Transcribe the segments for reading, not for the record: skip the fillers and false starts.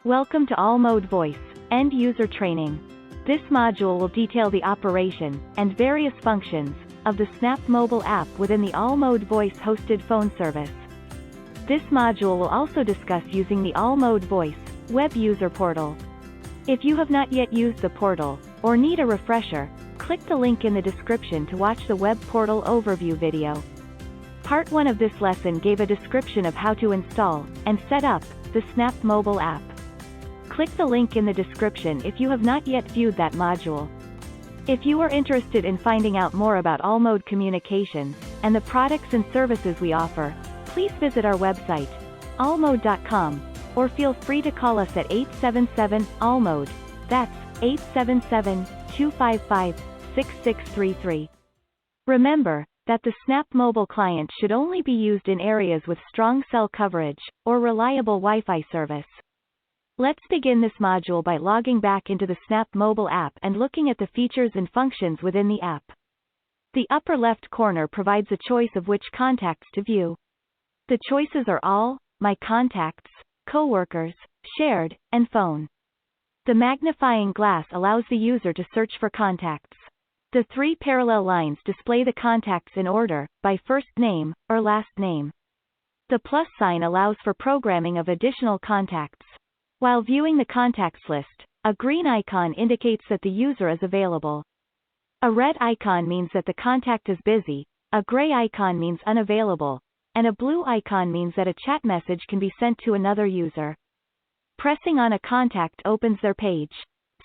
Welcome to All Mode Voice, End User Training. This module will detail the operation, and various functions, of the Snap mobile app within the All Mode Voice hosted phone service. This module will also discuss using the All Mode Voice web user portal. If you have not yet used the portal, or need a refresher, click the link in the description to watch the web portal overview video. Part 1 of this lesson gave a description of how to install, and set up, the Snap mobile app. Click the link in the description if you have not yet viewed that module. If you are interested in finding out more about All Mode Communications, and the products and services we offer, please visit our website, allmode.com, or feel free to call us at 877-ALL-MODE, that's 877-255-6633. Remember, that the Snap mobile client should only be used in areas with strong cell coverage, or reliable Wi-Fi service. Let's begin this module by logging back into the Snap mobile app and looking at the features and functions within the app. The upper left corner provides a choice of which contacts to view. The choices are All, My Contacts, Coworkers, Shared, and Phone. The magnifying glass allows the user to search for contacts. The three parallel lines display the contacts in order, by first name, or last name. The plus sign allows for programming of additional contacts. While viewing the contacts list, a green icon indicates that the user is available. A red icon means that the contact is busy, a gray icon means unavailable, and a blue icon means that a chat message can be sent to another user. Pressing on a contact opens their page.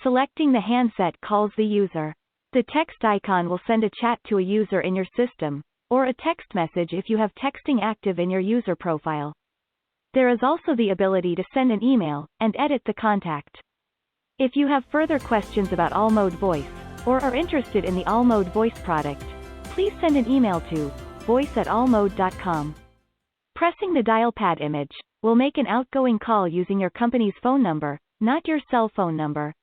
Selecting the handset calls the user. The text icon will send a chat to a user in your system, or a text message if you have texting active in your user profile. There is also the ability to send an email, and edit the contact. If you have further questions about All Mode Voice, or are interested in the All Mode Voice product, please send an email to voice@allmode.com. Pressing the dial pad image will make an outgoing call using your company's phone number, not your cell phone number.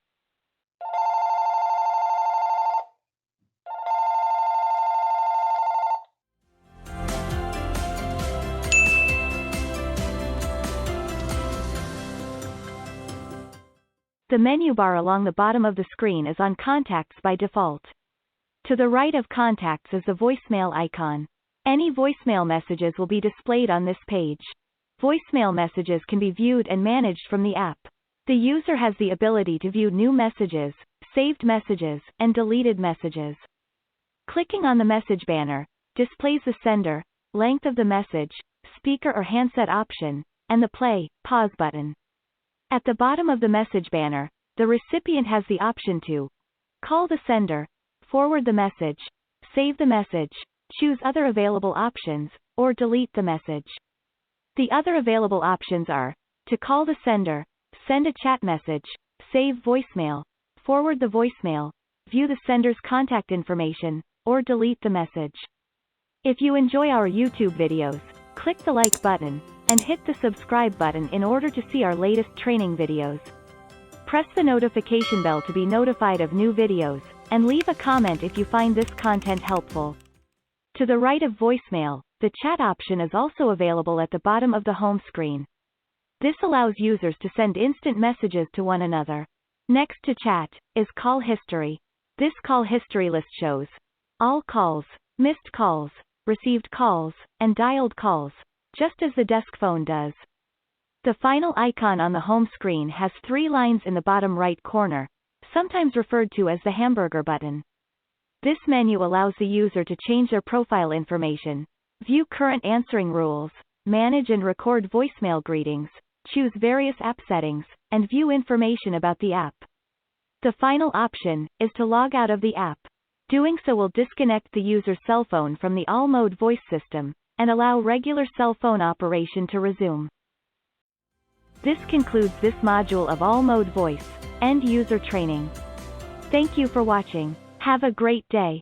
The menu bar along the bottom of the screen is on Contacts by default. To the right of Contacts is the voicemail icon. Any voicemail messages will be displayed on this page. Voicemail messages can be viewed and managed from the app. The user has the ability to view new messages, saved messages, and deleted messages. Clicking on the message banner displays the sender, length of the message, speaker or handset option, and the play, pause button. At the bottom of the message banner, the recipient has the option to call the sender, forward the message, save the message, choose other available options, or delete the message. The other available options are to call the sender, send a chat message, save voicemail, forward the voicemail, view the sender's contact information, or delete the message. If you enjoy our YouTube videos, click the like button, and hit the subscribe button in order to see our latest training videos. Press the notification bell to be notified of new videos, and leave a comment if you find this content helpful. To the right of voicemail, the chat option is also available at the bottom of the home screen. This allows users to send instant messages to one another. Next to chat, is call history. This call history list shows all calls, missed calls, received calls, and dialed calls, just as the desk phone does. The final icon on the home screen has three lines in the bottom right corner, sometimes referred to as the hamburger button. This menu allows the user to change their profile information, view current answering rules, manage and record voicemail greetings, choose various app settings, and view information about the app. The final option is to log out of the app. Doing so will disconnect the user's cell phone from the All Mode Voice system, and allow regular cell phone operation to resume. This concludes this module of All Mode Voice, End User Training. Thank you for watching. Have a great day.